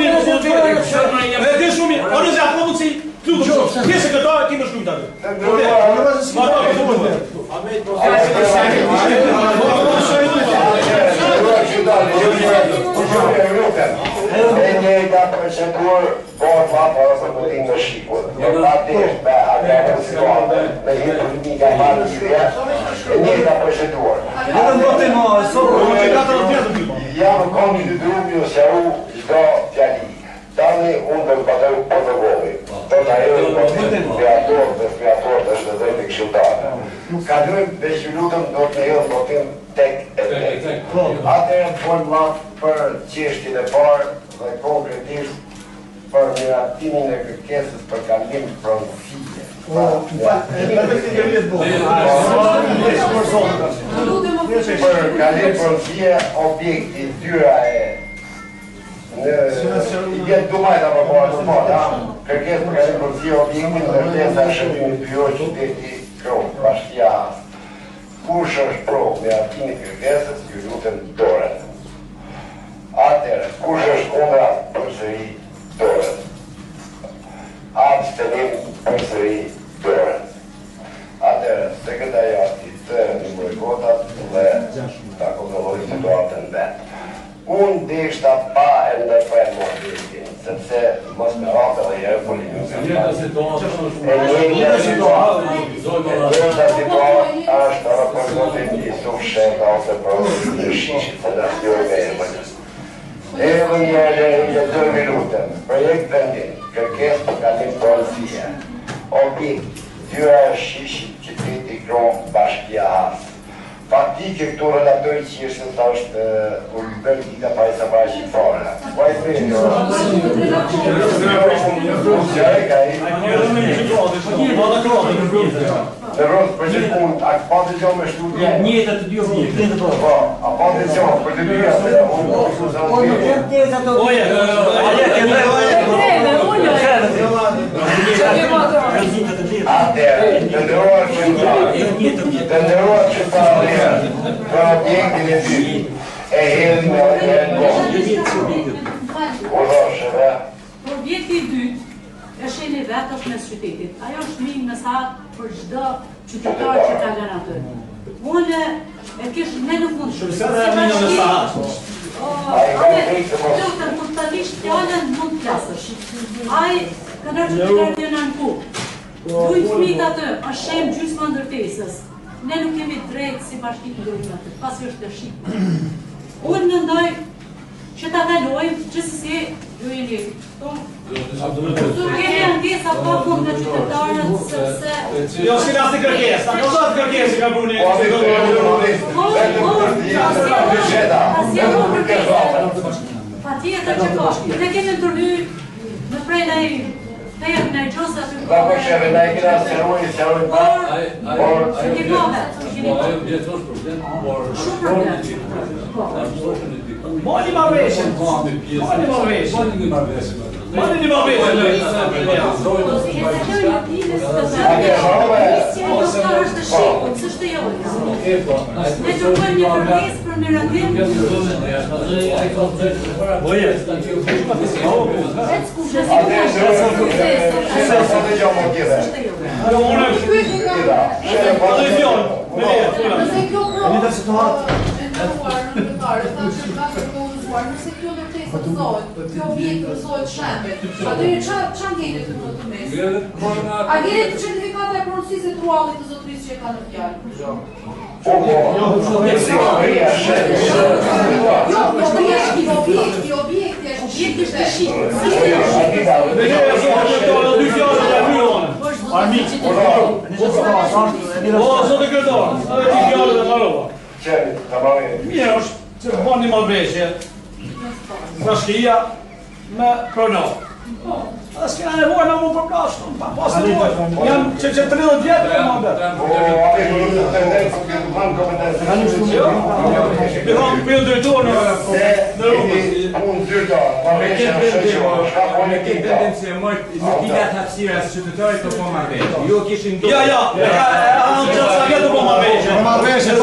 mirë, o nëse atë më mundësi, të të shumë, ti sekretarë, ti më shkujtë E njëjta procedurë bëhet hapa ose do t'i në shikut. Natyrisht me atë situatë, me hidrolika e madhësia, e njëjta procedurë. Jam konstituiu ju sjaru çdo fjali. Tani unë do të patoj protokolli. Do ta hedhë protokollin dhe spiator të shtëzojnë të këshilltarë. Kalojmë 5 minutën do të hedhë votim tek e tek. Atëherë folma për çështjen e parë dhe konkretisht për miratimin e kërkesës për kalim pronësie. Për kalim pronësie, objekti dyra e i vjetë dumajt apo po ato po, kërkes për kalim pronësie, objektin dhe vlesa shërbimit pyro qyteti Krumë, bashkia Astë. Kush është pro miratimin e kërkesës, ju lutem dorën. Atëherë, kush është kundra përsëri dorën. Abstenim përsëri dorën. Atëherë, sekretariati të numëroj votat dhe tako njërë politikë. Njërë situatë është raportotin i sufshet ose për në shishit të nështjoj me e mënës. Edhe njërë e 2 minutën, projekt vendin, kërkes për kalim policia, objekt, dyra e shishit qyteti Kronë bashkia Hasë. Faktike këto relatoj që është të është u liber dita pa e sa bashkë i fara. Pa e të një në rrëtë për që punë, a ka të gjo me shtudje? Njëtë të dy objekte. Po, a pa të gjo, për të dyja se të ndërruar që ta rrërë për objektin e dy e hedhë me në kohë. Objekti i dytë është e vetës në qytetit. Ajo është minë mesat për çdo qytetar që ka lënë atë. Unë e kish ne nuk mund shumë. Shumë se minë mesat. Lutem, totalisht fjalën mund të flasësh. Ai kanë qytetar që janë ku. Duhet fëmijët atë, është shem gjysma ndërtesës. Ne nuk kemi drejt si bashki të dojmë atë, pasi është të shqipë. Unë mendoj që ta kalojmë, gjithsesi ju jeni Su kemi ankesa pa fund në qytetarët, sepse... Jo, s'ke lasti kërkes, ta këzat kërkes i ka bruni. Pa tjetër që ka, ne kemi ndërny në prej nëj fejër nëj gjosë aty ka përsheve, ne kina sërujë, sërujë pa... Por, kemi shumë problem. Moni ma veshën, moni ma veshën. Moni një ma veshën. Ne kërkojmë një kërkesë për merandim. Nëse kjo ndërtesë rëzohet, kjo objekt rëzohet shembet, atëherë çfarë ngjelet këtu në mes? A ngjelet certifikata e pronësisë të truallit të zotërisë që ka në fjalë? Objekti është shqip. Mirë është që bën një malveshje bashkia me pronar. A s'kena nevojë me mu përplash, pas nevojë. Jam që 30 vjetë e më bërë. Mi thonë për drejtor në rrugës. Unë drejtor, me këtë vendin se mërë në kilat hapsira së qytetarit të po marveshje. Jo kishin do... Ja, anë që sa vjetë të po marveshje. Marveshje,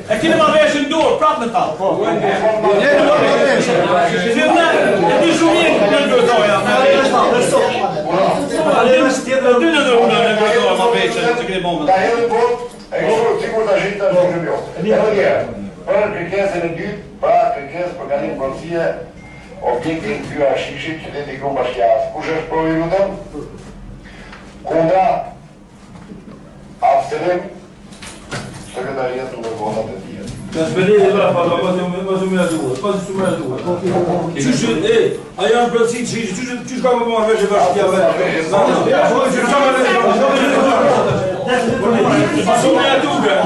e kine marveshje në dorë, prapë në talë. Njënë marveshje. E di shumin në grëtoja. Dy në dërë në grëtoja marveshje që kene bombën. Ta hedhën bot, e kështu sikur të gjithë të shumë jo. Edhe njerë, për kërkesën e dytë, pra kërkesë për kalim policie, objektin Fyra Shishit, qyteti Kronë bashkia Hasë. Kush është për i lutëm? Kundra, abstenim, sekretariat në votat e tjerë. Ka shpeliri la pa pas u më duhet, pas u më duhet. Çuçi, a janë përsi çuçi ka më marrë vetë bashkia vetë. Ja, po që çfarë ne? Pas u më duhet.